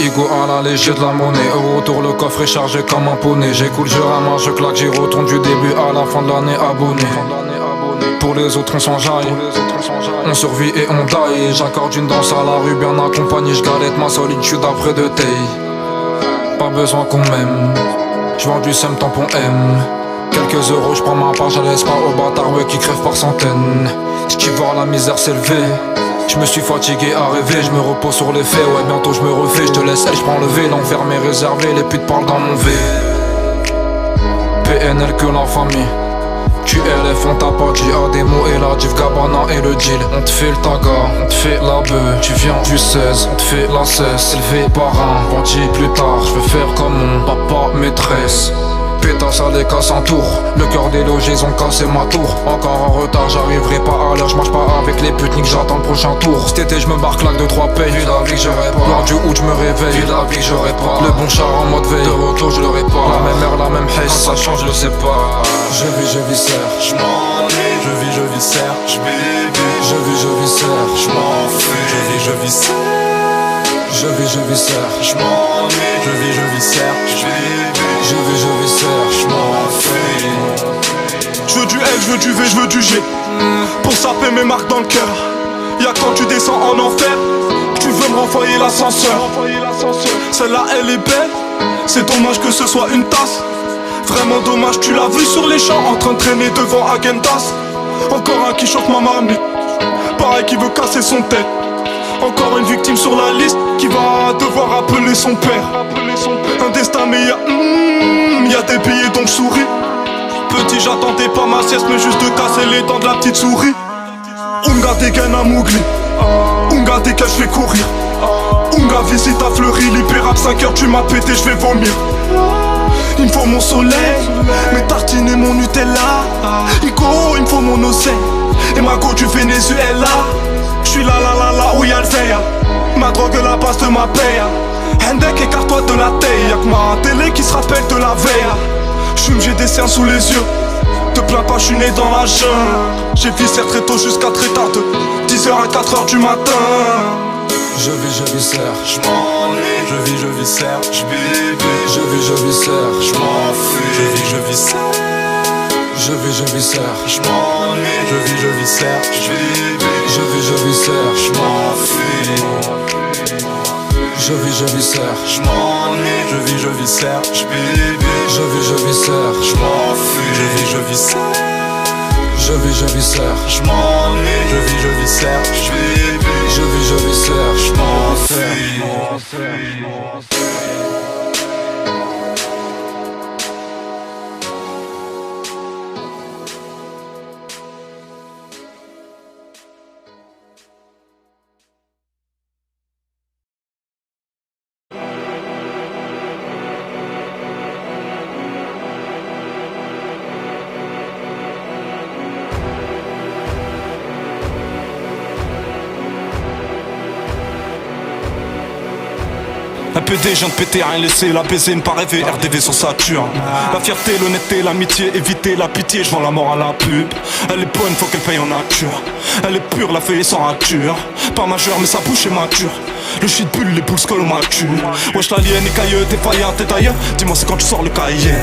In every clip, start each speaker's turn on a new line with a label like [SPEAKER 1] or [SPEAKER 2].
[SPEAKER 1] ego à la léger de la monnaie. Au retour le coffre est chargé comme un poney. J'écoule, je ramasse, je claque, j'y retourne du début à la fin de l'année abonné. Pour les autres on s'enjaille, on survit et on die. J'accorde une danse à la rue bien accompagnée. J'galette ma solitude après de taille. Pas besoin qu'on m'aime, j'vends du seum tampon M. Quelques euros, j'prends ma part, j'laisse pas aux bâtards ouais, qui crèvent par centaines. J'kiffe voir la misère s'élever. J'me suis fatigué à rêver, j'me repose sur les faits. Ouais bientôt j'me refais, j'te laisse, j'prends le V. L'enfer m'est réservé, les putes parlent dans mon V. PNL que la famille, QLF on t'a pas dit à des mots et la div Gabana et le deal. On te fait le taga, on te fait la beuh. Tu viens du 16, on te fait la cesse. Élevé par un bandit plus tard. Je veux faire comme mon papa maîtresse. Pétasse à les casse en tour. Le cœur des logés ils ont cassé ma tour. Encore en retard, j'arriverai pas à l'heure. J'marche pas avec les putes, j'attends le prochain tour. Cet été j'me barre claque de 3 payes. Vu la vie que j'aurais pas. Lors du août j'me réveille. Vu la vie que j'aurais pas. Le bon char en mode veille. De retour je l'aurai pas. La même heure, la même haisse. Ça change, je le sais pas. Je vis serre.
[SPEAKER 2] J'm'ennuie. Je vis serre. J'bébé.
[SPEAKER 1] Je vis serre.
[SPEAKER 2] J'm'enfuis. Je vis serre.
[SPEAKER 1] Je vis serre.
[SPEAKER 2] J'm'ennuie. Je vis serre. J'bébé.
[SPEAKER 1] Je vis serre.
[SPEAKER 2] J'm'enfuis. Je veux du L, je veux du V, je veux du G. Pour saper mes marques dans le cœur. Y'a quand tu descends en enfer que tu veux me renvoyer l'ascenseur. Celle-là elle est belle. C'est dommage que ce soit une tasse. Vraiment dommage, tu l'as vu sur les champs en train de traîner devant Agendas. Encore un qui choque ma marmite. Pareil qui veut casser son tête. Encore une victime sur la liste qui va devoir appeler son père. Un destin mais y'a des billets donc je souris. Petit j'attendais pas ma sieste mais juste de casser les dents de la petite souris. Unga dégaine à Mougli. Unga dégaine je fais courir. Unga visite à Fleury. Libérable 5h tu m'as pété je vais vomir. Il me faut mon soleil, mes tartines et mon Nutella. Ico, il me faut mon oseille et ma go du Venezuela. J'suis là où y'a le veille. Ma drogue la base de ma paye. Hendek écarte-toi de la taille. Y'a que ma télé qui se rappelle de la veille. J'fume, j'ai des cernes sous les yeux. Te plains pas, j'suis né dans la jungle. J'ai viscère très tôt jusqu'à très tard, de 10h à 4h du matin.
[SPEAKER 1] Je vis serre.
[SPEAKER 2] J'm'ennuie. Je vis serre. J'bébé.
[SPEAKER 1] Je vis serre.
[SPEAKER 2] J'm'enfuis. Je vis serre.
[SPEAKER 1] Je vis serre.
[SPEAKER 2] J'm'ennuie. Je vis serre. J'bébé.
[SPEAKER 1] Je vis serre.
[SPEAKER 2] J'm'enfuis.
[SPEAKER 1] Je vis serre.
[SPEAKER 2] J'm'ennuie. Je vis serre. J'bébé.
[SPEAKER 1] Je vis serre.
[SPEAKER 2] J'm'enfuis. Je vis serre.
[SPEAKER 1] Je vis serre.
[SPEAKER 2] J'm'ennuie. Je vis serre. J'bébé.
[SPEAKER 1] Je vis serre.
[SPEAKER 2] J'm'enfuis. Un PD, je viens de péter, rien laissé, la baiser, ne pas rêver, RDV sur Saturne. La fierté, l'honnêteté, l'amitié, éviter la pitié, je vends la mort à la pub. Elle est bonne, faut qu'elle paye en nature. Elle est pure, la feuille sans rature. Pas majeur, mais sa bouche est mature. Le shit bulle, les boules collent ma cul. Wesh l'alien est cailleux, t'es faillant, t'es tailleux. Dis-moi c'est quand tu sors le cahier.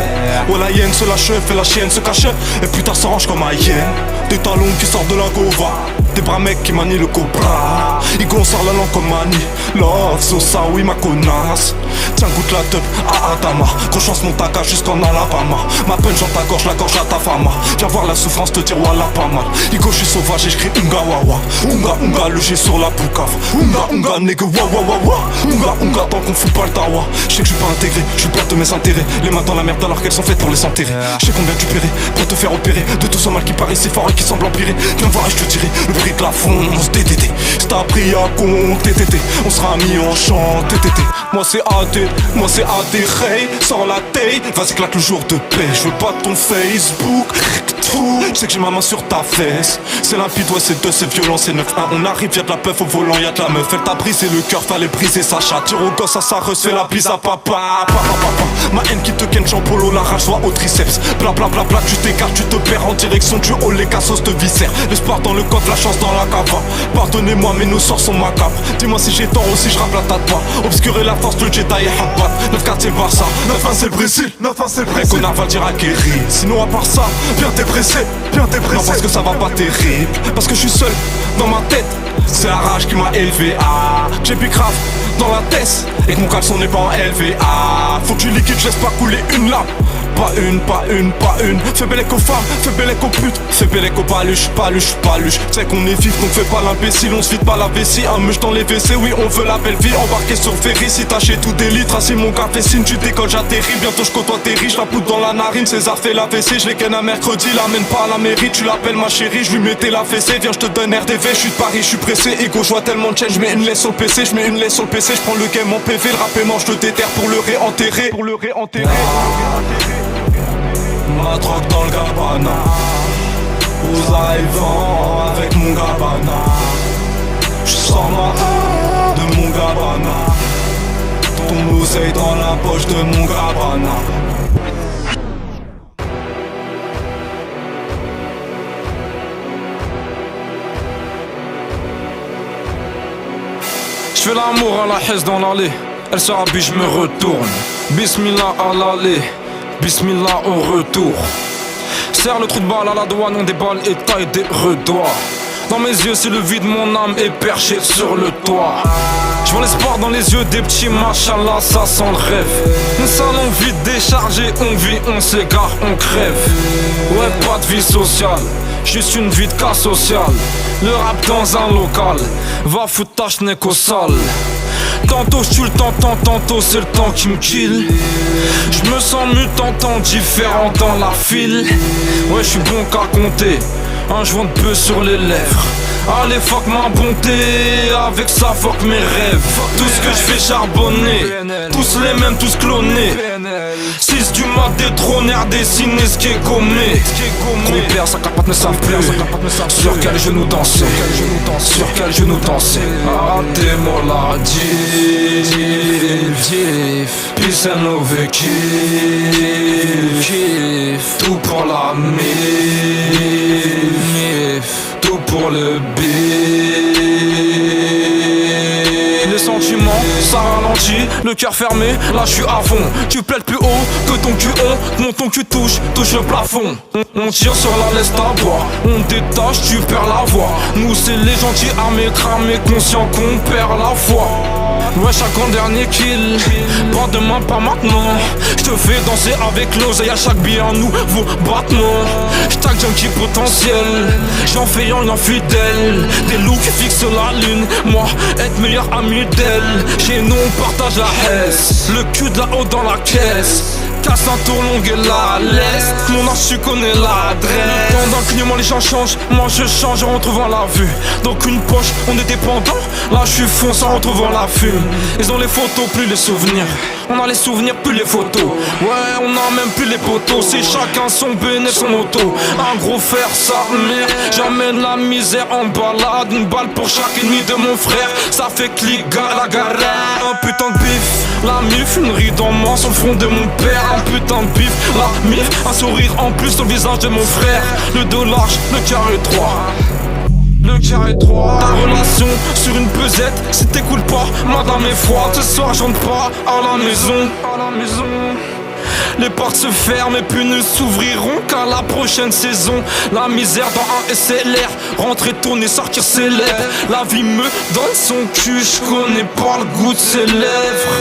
[SPEAKER 2] Ouais la hyène se lâche, fait la chienne se cache. Et plus tard s'arrange comme un hyène. Des talons qui sortent de la gova. Des bras mecs qui manient le cobra. Igon sort la langue comme mani. Love, so ça oui ma connasse. Tiens goûte la teub à Adama. Gros chance mon taca jusqu'en Alabama. Ma punch dans ta gorge, la gorge à ta fama. Viens voir la souffrance, te dire voilà pas mal. Igo je suis sauvage et j'cris unga wawa. Unga unga le G sur la poucave. Unga unga nigga wawa wawa. Unga unga tant qu'on fout pas le tawa. J'sais que j'suis pas intégré, j'suis peur de mes intérêts. Les mains dans la merde alors qu'elles sont faites pour les enterrer. J'sais combien tu paierais pour te faire opérer de tout ce mal qui paraît si fort et qui semble empirer. Viens voir et j'te dirai le prix de la fonce. TTT, c'est t'as pris à compte TTT. On sera mis en chant TTT. Moi c'est AD, moi c'est AD Ray. Sans la taille, vas-y claque le jour de paix. Je veux pas ton Facebook. trou. Je sais que j'ai ma main sur ta fesse. C'est limpide, ouais, c'est deux, c'est violent, c'est 9-1. On arrive, y'a de la peuf au volant, y'a de la meuf. Elle t'a brisé le cœur, fallait briser sa chatte. Tire au gosse, à sa refait la bise à papa. Ma haine qui te ken en polo, la rage soit au triceps. Bla bla bla bla, tu t'écartes, tu te perds en direction du haut, les cassos te viscèrent. L'espoir dans le coffre, la chance dans la cava. Pardonnez-moi, mais nos sorts sont macabres. Dis-moi si j'ai tort ou si je rappe la tête pas. Obscurer la force, le Jedi et Habbat. 9-4 c'est le Barça, 9-1 c'est le Brésil, 9-1 c'est le Brésil. Connard va le dire à Kerry. Sinon à part ça, viens t'es pressé, viens t'es pressé. Non parce que ça va pas terrible, parce que je suis seul dans ma tête. C'est la rage qui m'a élevé, j'ai grave dans la tête. Et que mon caleçon n'est pas en LVA. Faut que tu liquides, je laisse pas couler une lame. Pas une, pas une, pas une. Fais belle aux femmes, fais belle aux putes. Fais belle aux paluches, paluches, paluches. Tu sais qu'on est vif, donc fais pas l'imbécile. On se vide pas la vessie, un meuche dans les WC. Oui, on veut la belle vie, embarqué sur ferry. Si t'as chez tout des litres, assis mon café. Si tu décolles, j'atterris. Bientôt je côtoie tes riches, la poudre dans la narine. César fait la WC, je les ken un mercredi. L'amène pas à la mairie, tu l'appelles ma chérie. Je lui mettais la fessée, viens, je te donne RDV. Je suis de Paris, je suis pressé. Ego, je vois tellement de chaîne, je mets une laisse sur le PC. Je mets une laisse sur le PC, je prends le game en PV. Le rap est mort, je le déterre pour le réenterrer. Pour le réenterrer. Ma drogue dans le Gabbana, vous arrivant avec mon Gabbana. J'sors ma de mon Gabbana. Ton oseille dans la poche de mon Gabbana.
[SPEAKER 1] J'fais l'amour à la haisse dans l'allée. Elle se rhabille, j'me retourne. Bismillah à l'aller. Bismillah au retour. Serre le trou de balle à la douane, on déballe et taille des redois. Dans mes yeux c'est le vide, mon âme est perchée sur le toit. Je vois l'espoir dans les yeux des petits, machallah, ça sent le rêve. Un salon vide déchargé, on vit, on s'égare, on crève. Ouais, pas de vie sociale, juste une vie de cas sociale. Le rap dans un local, va foutre ta schneck au sale. Tantôt je tue le temps, tantôt c'est le temps qui me kill. Je me sens mutant, différent dans la file. Ouais, je suis bon qu'à compter, un joint de peu sur les lèvres. Allez fuck ma bonté, avec ça fuck mes rêves. Tout ce que je fais charbonner, tous les mêmes, tous clonés. 6 du mat détrôné, dessiné ce qui est gommé. Compère, sa capote ne savent plus sur quel genou danser, sur quel genou danser. Ah t'es maladie, peace and love et kiff, tout pour la mif, tout pour le bif. Les sentiments, ça ralentit, le cœur fermé, là je suis à fond. Tu plaides plus haut que ton cul honte, non ton cul touche le plafond. On tire sur la laisse à bois, on détache, tu perds la voix. Nous c'est les gentils armés, cramés, conscients qu'on perd la foi. Ouais, chaque dernier kill, pas demain, pas maintenant. J'te fais danser avec l'oseille, à chaque billet un nouveau battement. J'tag junkie potentiel, j'en fais une infidèle. Des loups qui fixent la lune, moi être meilleur ami d'elle. Chez nous on partage la hesse, le cul de là-haut dans la caisse. Casse un tour long et la laisse. Mon âge tu connais l'adresse. Dans un clignement les gens changent, moi je change en retrouvant la vue. Donc une poche, on est dépendant. Là je suis fonce en retrouvant la fume. Ils ont les photos, plus les souvenirs. On a les souvenirs, plus les photos. Ouais, on a même plus les poteaux. C'est chacun son bénéfice, son auto. Un gros fer s'armer, j'amène la misère en balade. Une balle pour chaque ennemi de mon frère. Ça fait clic, la galère. Un putain de bif, la mif, une ride en moi sur le front de mon père. Un putain de bif, la mif, un sourire en plus sur le visage de mon frère. Le dos large, le cœur étroit. Le cœur étroit. Ta relation sur une pesette, si t'écoutes pas, madame est froide. Ce soir j'entre pas à la maison. Les portes se ferment et puis ne s'ouvriront qu'à la prochaine saison. La misère dans un SLR, rentrer, tourner, sortir ses lèvres. La vie me donne son cul, je connais pas le goût de ses lèvres.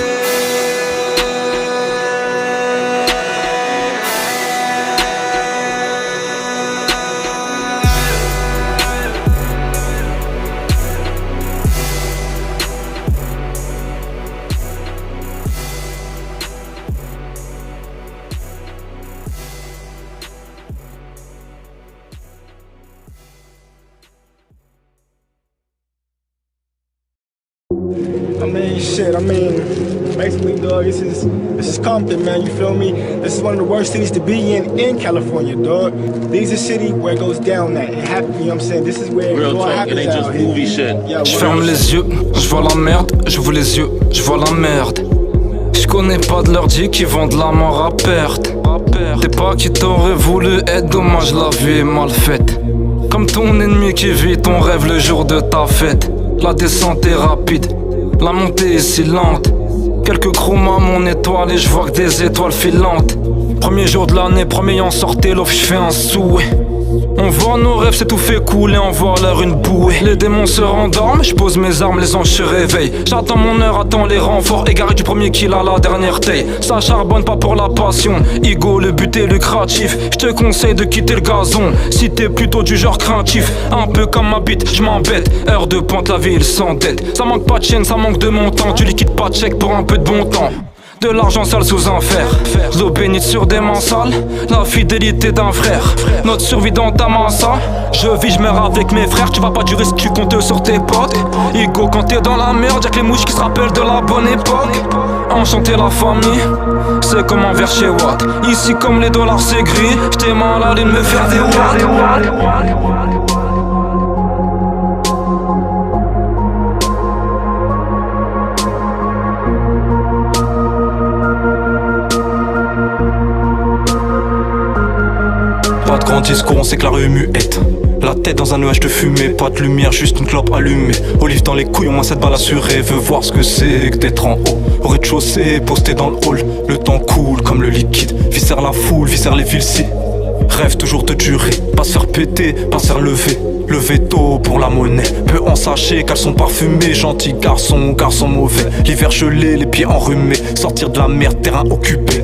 [SPEAKER 3] Basically, dog, this is Compton, man, you feel me? This is one of the worst cities to be in California, dog. This is a city where it goes down that. It happens, you know what I'm saying? This is where
[SPEAKER 4] Real
[SPEAKER 3] it all
[SPEAKER 4] talk,
[SPEAKER 3] happens
[SPEAKER 4] it ain't just
[SPEAKER 3] out here.
[SPEAKER 4] movie shit.
[SPEAKER 3] Yeah,
[SPEAKER 1] Je ferme les yeux, je vois la merde, j'ouvre les yeux, je vois la merde. Je connais pas de leur dit qui vendent la mort à perte. T'es pas qui t'aurait voulu être, dommage la vie est mal faite. Comme ton ennemi qui vit ton rêve le jour de ta fête. La descente est rapide, la montée est si lente. Quelques chromes à mon étoile et je vois que des étoiles filantes. Premier jour de l'année, premier en sortait l'offre, je fais un souhait. On voit nos rêves, c'est tout fait couler, on voit l'air une bouée. Les démons se rendorment, je pose mes armes, les anges se réveillent. J'attends mon heure, attends les renforts, égaré du premier kill à la dernière taille. Ça charbonne pas pour la passion, ego, le but est lucratif. Je te conseille de quitter le gazon, si t'es plutôt du genre craintif. Un peu comme ma bite, je m'embête, heure de pointe, la ville sans dette. Ça manque pas de chaîne, ça manque de montant, tu liquides pas de chèque pour un peu de bon temps. De l'argent sale sous un fer, l'eau bénite sur des mains sales, la fidélité d'un frère, notre survie dans ta massa. Je vis, je meurs avec mes frères, tu vas pas durer si tu comptes sur tes potes. Ego quand t'es dans la merde, y'a que les mouches qui se rappellent de la bonne époque. Enchanter la famille, c'est comme un verre chez Watt. Ici comme les dollars c'est gris, j't'ai mal à me faire des watts. Pas de grand discours, on sait que la rue est muette. La tête dans un nuage de fumée, pas de lumière, juste une clope allumée. Olive dans les couilles, au moins 7 balles assurées. Veux voir ce que c'est que d'être en haut. Au rez-de-chaussée, posté dans le hall. Le temps coule comme le liquide. Viscère la foule, viscère les villes-ci. Rêve toujours de durer, pas se faire péter, pas se faire lever. Lever tôt pour la monnaie, peu en sachet, caleçon parfumé. Gentil garçon, garçon mauvais. L'hiver gelé, les pieds enrhumés. Sortir de la merde, terrain occupé.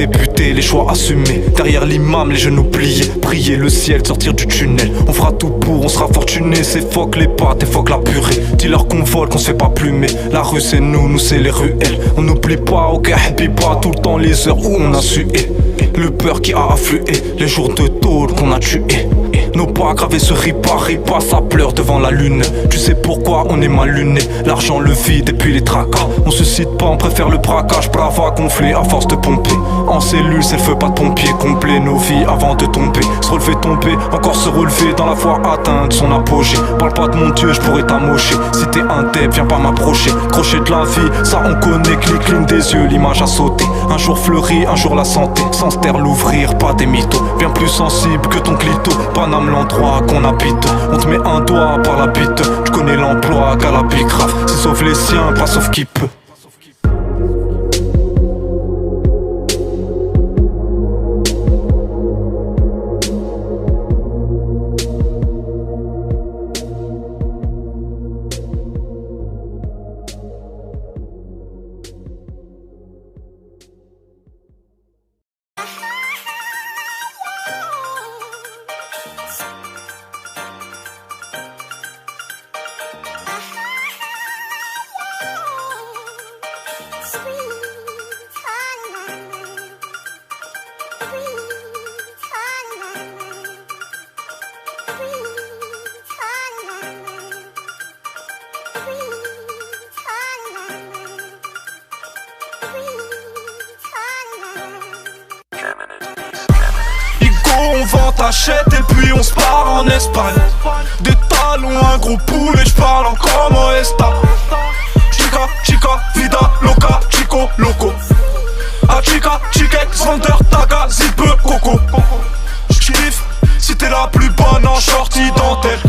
[SPEAKER 1] Buter, les choix assumés. Derrière l'imam, les genoux pliés. Prier le ciel, sortir du tunnel. On fera tout pour, on sera fortuné. C'est fuck les pâtes et fuck la purée. Dis-leur qu'on vole, qu'on se fait pas plumer. La rue c'est nous c'est les ruelles. On n'oublie pas, ok, happy pas. Tout le temps les heures où on a sué. Le peur qui a afflué, les jours de tôle qu'on a tué. Nos pas gravés se ripa, ça pleure devant la lune. Tu sais pourquoi on est mal luné. L'argent, le vide et puis les tracas. On se cite pas, on préfère le braquage. Brava gonflé à force de pomper. En cellule, c'est le feu, pas de pompier complet. Nos vies avant de tomber, se relever, tomber, encore se relever. Dans la foi atteinte son apogée. Parle pas de mon Dieu, je pourrais t'amocher. Si t'es un deb, viens pas m'approcher. Crochet de la vie, ça on connaît. Cligne des yeux, l'image a sauté. Un jour fleuri, un jour la santé. Sans se taire l'ouvrir, pas des mythos. Bien plus sensible que ton clito. Paname l'endroit qu'on habite. On te met un doigt par la bite. Tu connais l'emploi qu'à la bicrave. C'est sauf les siens, pas sauf qui peut.
[SPEAKER 2] On vend ta chète et puis on se part en Espagne. Des talons, un gros poulet, j'parle en como esta. Chica, chica, vida, loca, chico, loco. A chica, chiquex, vendeur, taga, zip, coco. J'kiffe si t'es la plus bonne en shorty dentelle.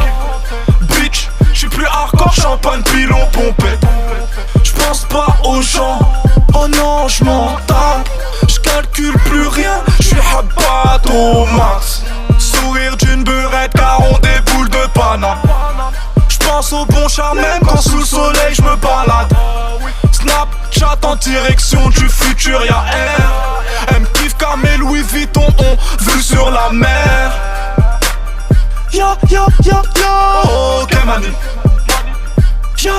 [SPEAKER 2] Bitch, j'suis plus hardcore, champagne, pilon, pompette. J'pense pas aux gens, oh non j'm'en tape. J'calcule plus rien, j'suis habat au max. Sourire d'une beurette car on déboule de Paname. J'pense au bon chat même quand sous le soleil j'me balade. Snapchat en direction du futur, y'a R. Elle m'kiffe car mes Louis Vuitton ont vu sur la mer. Yo, ok mani. Yo,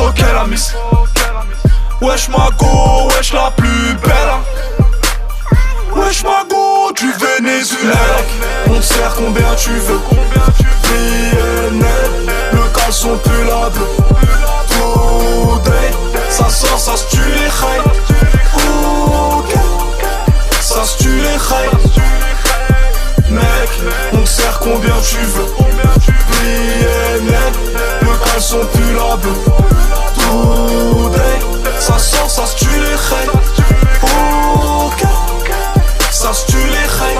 [SPEAKER 2] ok la miss. Wesh ma go, wesh la plus belle. Wesh ma go, du Venezuela. On te sert combien tu veux. Le caleçon pue la beuh. Today, ça sort, ça se tue les reils. Ok, ça se tue les reils.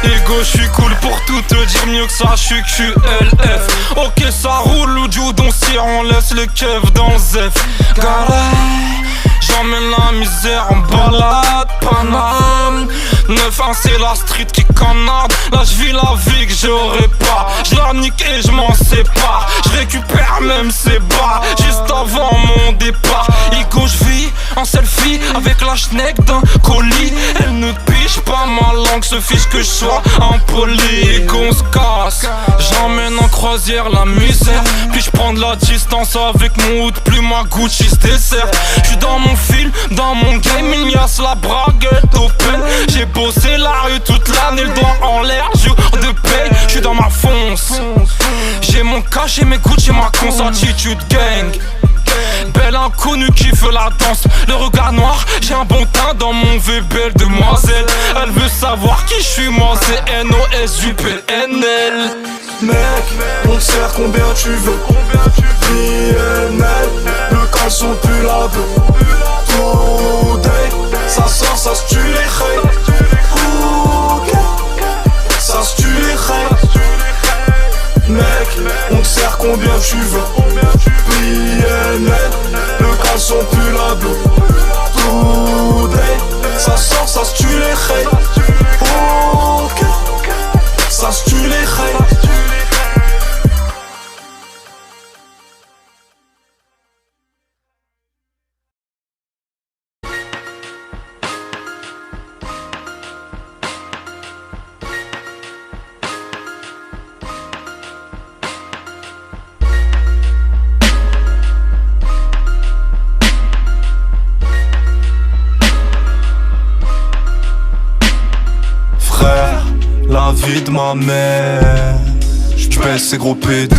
[SPEAKER 1] Ego, je suis cool pour tout te dire, mieux que ça, je suis QLF. Ok, ça roule, ou du don cire, on laisse les keufs dans le zef. Garay, j'emmène la misère en balade, Paname. 9-1 c'est la street qui canarde. Là je vis la vie que j'aurais pas. Je la nique et je m'en sépare. Je récupère même ses bas juste avant mon départ. Ego, je vis en selfie avec la schneck d'un colis. Elle ne piche pas ma langue, se fiche que je sois impoli. Ego, on se casse. J'emmène en croisière la misère. Puis je prends de la distance avec mon hood, plus ma Gucci se dessert. J'suis dans mon film, dans mon game, Ignace la braguette open. J'ai bossé la rue toute l'année, le doigt en l'air, jour de paye. J'suis dans ma fonce. J'ai mon cash et mes Gucci, ma cons, attitude gang. Belle inconnue qui fait la danse, le regard noir, j'ai un bon teint dans mon V, belle demoiselle. Elle veut savoir qui je suis, moi c'est NOSUPNL.
[SPEAKER 2] Mec, on te sert combien tu veux. PNL, le caleçon pue la beuh. Today, ça sort, ça se tue les reils. Ok, ça se tue les reils. Mec, on te sert combien tu veux. PNL, le caleçon pue la beuh. Today, ça sort, ça se tue les reils. Ok, ça se tue les reils. La vie de ma mère, j'pèse ces gros pédés.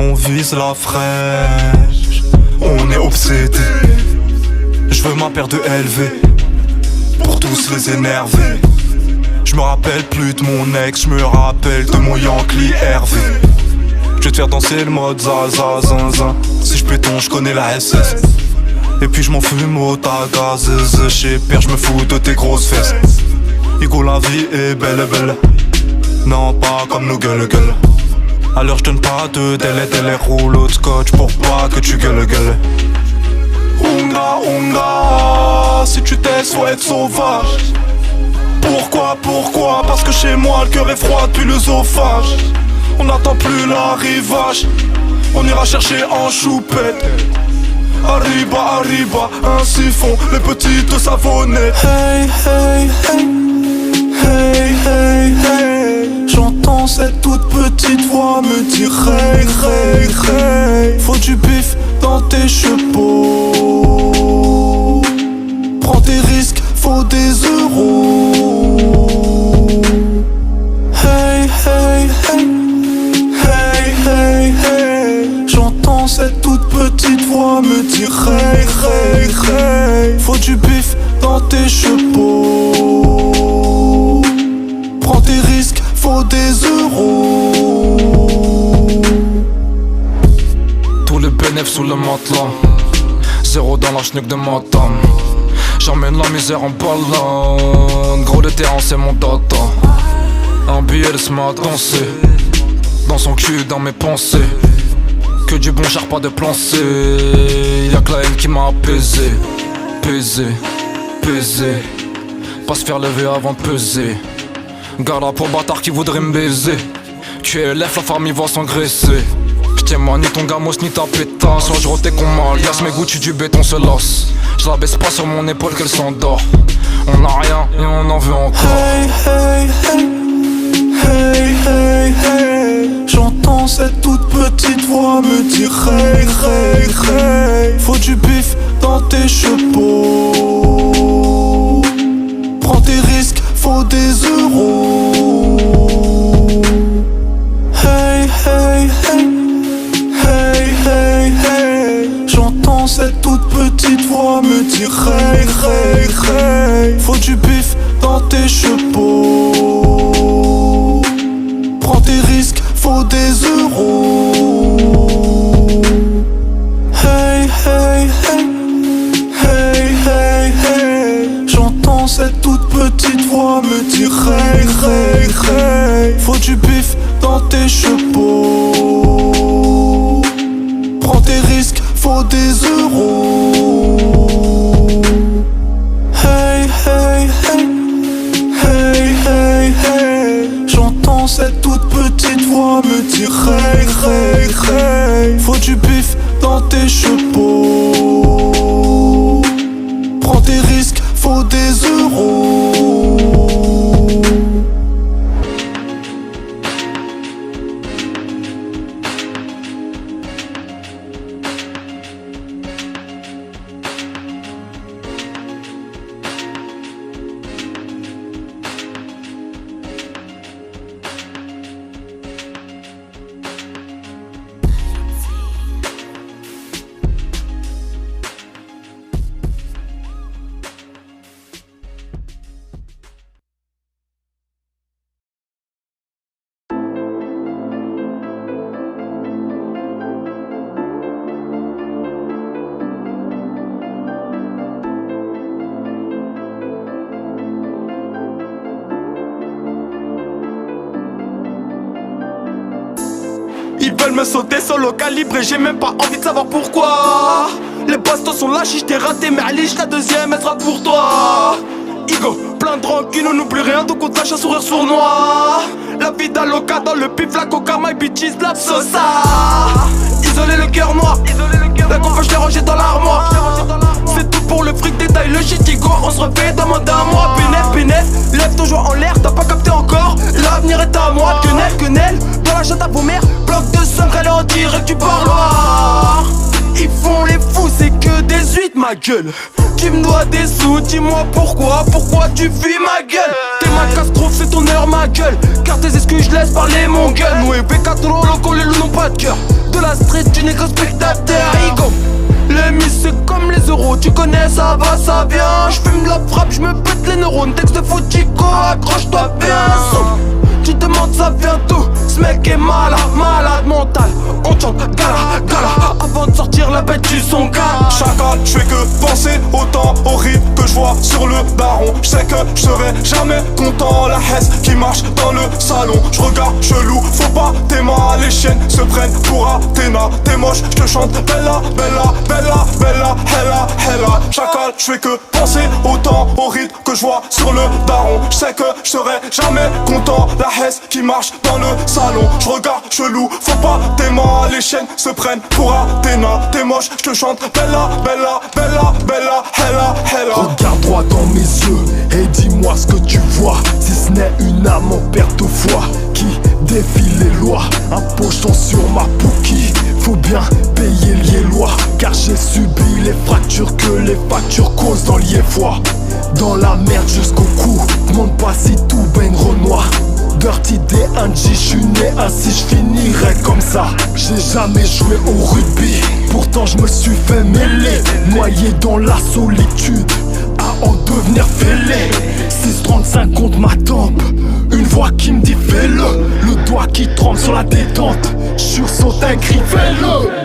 [SPEAKER 2] On vise la fraîche, on est obsédé. J'veux ma paire de LV, pour tous les énerver. J'me rappelle plus de mon ex, j'me rappelle de mon Yankee Hervé. J'vais te faire danser le mode zaza zinzin. Si j'péton j'connais la SS. Et puis j'm'en fume au tagazeuse. Chez père j'me fous de tes grosses fesses. Ego, la vie est belle, belle. Non, pas comme nos gueules. Alors je donne pas de délai, rouleau de scotch pour pas que tu gueules. Unga, si tu testes, faut être sauvage. Pourquoi? Parce que chez moi, le cœur est froid depuis l'œsophage. On n'attend plus l'arrivage, on ira chercher en choupette. Arriba, ainsi font les petites savonnettes. Hey, hey, hey. Hey, hey, hey. J'entends cette toute petite voix me dire hey, hey, hey. Faut du bif dans tes chevaux. Prends tes risques, faut des euros. Hey, hey, hey. Hey, hey, hey. J'entends cette toute petite voix me dire hey, hey, hey. Faut du bif dans tes chevaux. Prends tes risques, faut des euros.
[SPEAKER 1] Tous les bénéfices sous le matelas, zéro dans la schnuck de Matam. J'emmène la misère en ballon. Gros, le terrain c'est mon data. Un billet elle se met à danser. Dans son cul, dans mes pensées. Que du bon char, pas de plan C. Y'a que la haine qui m'a apaisé. Pesé. Pas se faire lever avant de peser. Gala pour bâtard qui voudrait me baiser. QLF, la famille va s'engraisser. J'tiens moi ni ton gamos ni ta pétasse. Soit je rotais qu'on m'alias, mes Gucci du béton se lasse. J'la baisse pas sur mon épaule qu'elle s'endort. On a rien et on en veut encore.
[SPEAKER 2] Hey, hey, hey. Hey, hey, hey. J'entends cette toute petite voix me dire hey, hey, hey. Faut du bif dans tes chevaux. Prends tes risques, faut des euros. Hey, hey, hey. Hey, hey, hey. J'entends cette toute petite voix me dire hey, hey, hey. Faut du bif dans tes chevaux. Prends tes risques, faut des euros. des euros. Hey, hey, hey, hey, hey, hey. J'entends cette toute petite voix me dire hey, hey, hey. Faut du bif dans tes chapeaux. Prends tes risques, faut des euros. Ils veulent me sauter solo calibré, j'ai même pas envie de savoir pourquoi. Les bastos sont lâchés, j't'ai raté, mais Alice, la deuxième, elle sera pour toi. Igo, plein de rancune, on n'oublie rien, donc on te lâche un sourire sournois. La vie d'Aloca dans le pif, la coca, my bitches, la psosa. Isoler le cœur noir, la confa, j'l'ai rangé dans l'armoire. C'est tout pour le fric, détail, le shit, Igo, on se refait, demande à moi. Pénef, lève ton joint en l'air, t'as pas capté encore. L'avenir est à moi, quenelle, dans la chatte à vos mères. Bloc de sombre, elle est en direct du parloir. Ils font les fous, c'est que des huit, ma gueule. Tu me dois des sous, dis-moi pourquoi tu fuis ma gueule. T'es ma catastrophe, c'est ton heure, ma gueule. Car tes excuses, je laisse parler mon gueule. Nous et P4 loco, les loups n'ont pas de cœur. De la street, tu n'es que spectateur, Igo. Les miss c'est comme les euros, tu connais, ça va, ça vient. J'fume de la frappe, j'me pète les neurones. Texte de Fouchico, accroche-toi bien. Tu te demandes ça vient d'où? Ce mec est malade mental. On chante gala avant de sortir la bête du son gars. Chacal, j'fais que penser au temps horrible que je vois sur le daron. J'sais que j'serai jamais content. La hesse qui marche dans le salon. J'regarde chelou, faut pas t'aimer. Les chiennes se prennent pour Athéna. T'es moche, j'te chante bella, hella. Chacal, j'fais que penser au temps horrible que je vois sur le daron. J'sais que j'serai jamais content. La hesse qui marche dans le salon. J'regarde chelou, faut pas t'aimer. Les chiennes se prennent pour Athéna. T'es moche, j'te chante bella, hella.
[SPEAKER 4] Regarde droit dans mes yeux et dis-moi ce que tu vois. Si ce n'est une âme en perte de foi qui défie les lois, un pochon sur ma pouquille. Faut bien payer liélois, car j'ai subi les fractures que les factures causent dans Liéfois. Dans la merde jusqu'au cou, demande pas si tout baigne Renoir. Dirty D1G, j'suis né ainsi, j'finirai comme ça. J'ai jamais joué au rugby, pourtant j'me suis fait mêler. Noyé dans la solitude, à en devenir fêlé. 6,35 contre ma tempe, une voix qui me dit fais-le. Le doigt qui tremble sur la détente, sursaute un cri fais-le.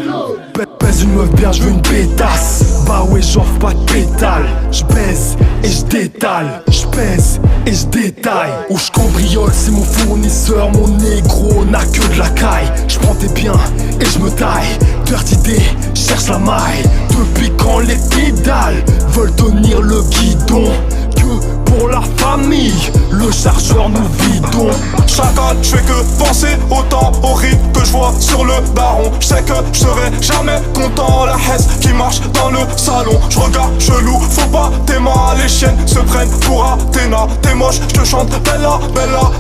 [SPEAKER 4] Pèse une meuf bien, j'veux une pétasse. Bah ouais, j'offre pas de pétale. J'baise et j'détale, j'pèse et j'détaille. Où j'cambriole, c'est mon fournisseur. Mon négro n'a que de la caille. J'prends tes biens et j'me taille. Dirty D, cherche la maille. Depuis quand les pédales veulent tenir le guidon? Que pour la famille, le chargeur nous vidons.
[SPEAKER 2] Chacal, j'fais que penser au temps horrible que je vois sur le daron. J'sais que j'serai jamais content. La hesse qui marche dans le salon. J'regarde chelou, faut pas t'aimer. Les chiennes se prennent pour Athéna. T'es moche, j'te chante bella, hella.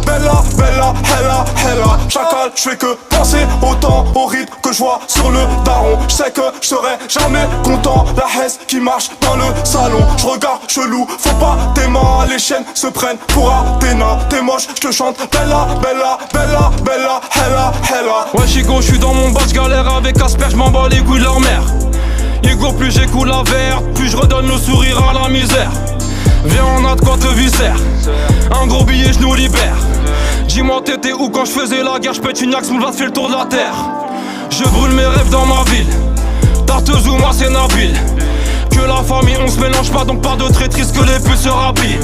[SPEAKER 2] Chacal, j'fais que penser au temps horrible que je vois sur le daron. J'sais que j'serai jamais content. La hesse qui marche dans le salon. J'regarde chelou, faut pas t'aimer. Les chiennes se prennent pour Athéna. T'es moche, j'te chante bella, hella.
[SPEAKER 1] Ouais Chico, j'suis dans mon bas, j'galère avec Asper, j'm'en bats les couilles de leur mère. Igo, plus j'écoule la verte, plus j'redonne le sourire à la misère. Viens, on a de quoi te viscère. Un gros billet, j'nous libère. Dis-moi t'étais où quand j'faisais la guerre, j'pète une axe, mon va fait le tour de la terre. Je brûle mes rêves dans ma ville. Tarteuse ou moi c'est Nabil. Que la famille on se mélange pas, donc pas de traîtrise, que les putes se rhabillent.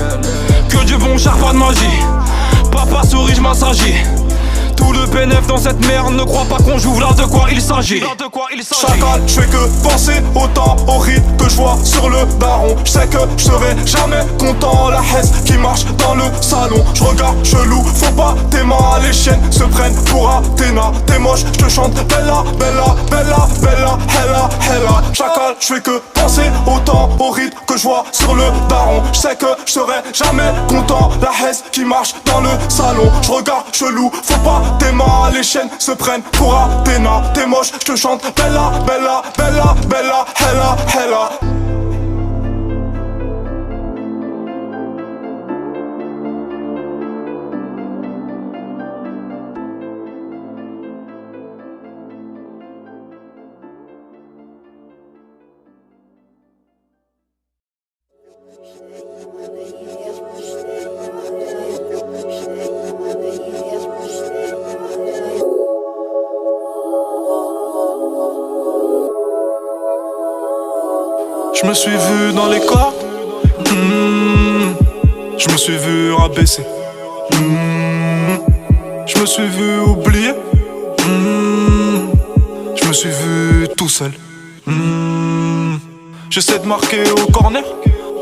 [SPEAKER 1] Que du bon char, pas de magie. Papa souris, j'massagis. Tout le bénéf dans cette merde, ne crois pas qu'on joue là de quoi il s'agit.
[SPEAKER 2] Chacal, je fais que penser au temps, au rythme que je vois sur le daron. Je sais que je serai jamais content. La haisse qui marche dans le salon. Je regarde chelou, faut pas tes mains. Les chiennes se prennent pour Athéna. T'es moche, je te chante Bella, Bella, Bella, Bella, Hella, Hella. Chacal, je fais que penser au temps, au rythme que je vois sur le daron. Je sais que je serai jamais content. La haisse qui marche dans le salon. Je regarde chelou, faut pas tes mains. Les chiennes se prennent pour Athéna. T'es moche, je te chante Bella, Bella, Bella, Bella, Hella, Hella. Je me suis vu dans les corps, je me suis vu rabaisser, je me suis vu oublier, je me suis vu tout seul. J'essaie de marquer au corner,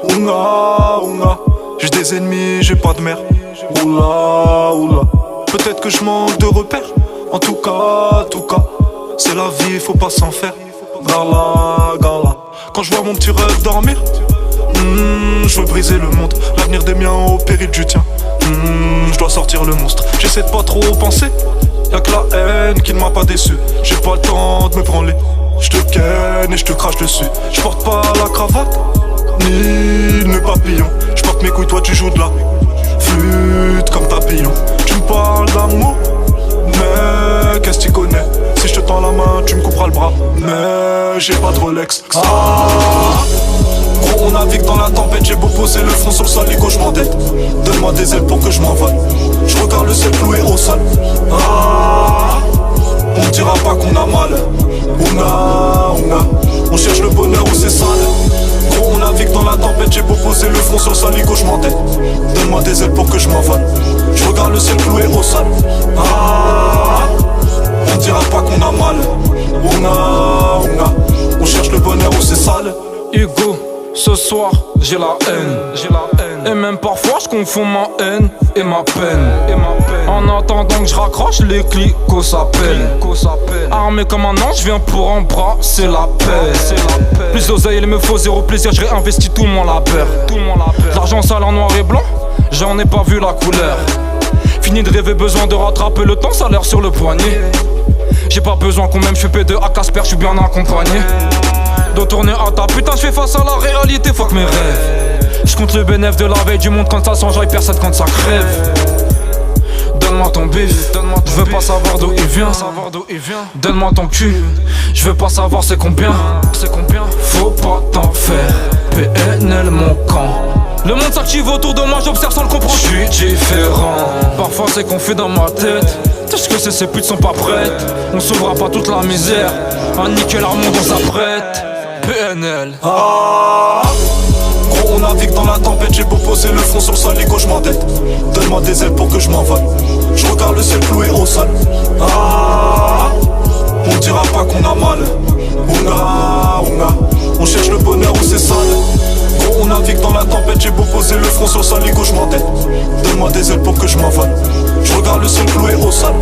[SPEAKER 2] oula, oula. J'ai des ennemis, j'ai pas de mère, oula, oula. Peut-être que je manque de repères, en tout cas, c'est la vie, faut pas s'en faire. Gala, gala. Quand je vois mon petit rêve dormir, je veux briser le monde, l'avenir des miens au péril du tien. Je dois sortir le monstre, j'essaie de pas trop penser. Y'a que la haine qui ne m'a pas déçu. J'ai pas le temps de me branler, je te ken et je te crache dessus. Je porte pas la cravate, ni le papillon. Je porte mes couilles, toi tu joues de la flûte comme papillon. Tu me parles d'amour, mais qu'est-ce que tu connais? Si je te tends la main, tu me couperas le bras. Mais j'ai pas de Rolex. Gros, on navigue dans la tempête. J'ai beau poser le front sur le sol, l'ego, je m'endette. Donne-moi des ailes pour que je m'envole. Je regarde le ciel cloué au sol. On dira pas qu'on a mal. On cherche le bonheur où c'est sale. Gros, on navigue dans la tempête. J'ai beau poser le front sur le sol, l'ego, je m'endette. Donne-moi des ailes pour que je m'envole. Je regarde le ciel cloué au sol. On dira pas qu'on a mal. On cherche le bonheur où c'est sale.
[SPEAKER 1] Hugo, ce soir j'ai la haine. Et même parfois je confonds ma haine et ma peine. En attendant que je raccroche, les clicos s'appellent. Armé comme un ange, je viens pour embrasser la paix. Plus d'oseille, il me faut zéro plaisir, je réinvestis tout mon labeur. L'argent sale en noir et blanc, j'en ai pas vu la couleur. Fini de rêver, besoin de rattraper le temps, salaire sur le poignet. J'ai pas besoin qu'on m'aime, je fais P2 à Casper, je suis bien accompagné. De tourner à ta putain, je fais face à la réalité, fuck mes rêves. Je compte le bénéfice de la veille du monde quand ça s'enjaille, personne quand ça crève. Donne-moi ton bif, je veux pas savoir d'où il vient. Donne-moi ton cul, je veux pas savoir c'est combien. Faut pas t'en faire, PNL mon camp. Le monde s'active autour de moi, j'observe sans le comprendre. Je suis différent, parfois c'est confus dans ma tête. Sache que ces putes sont pas prêtes. On sauvera pas toute la misère, un nickel armand dans sa prête. PNL.
[SPEAKER 2] Gros, on navigue dans la tempête. J'ai beau poser le front sur le sol, l'ego, je m'endette. Donne-moi des ailes pour que je m'envole. Je regarde le ciel cloué au sol. On dira pas qu'on a mal. On cherche le bonheur où c'est sale. Gros, on navigue dans la tempête. J'ai beau poser le front sur le sol, l'ego, je m'endette. Donne-moi des ailes pour que je m'envole. Je regarde le ciel cloué au sol.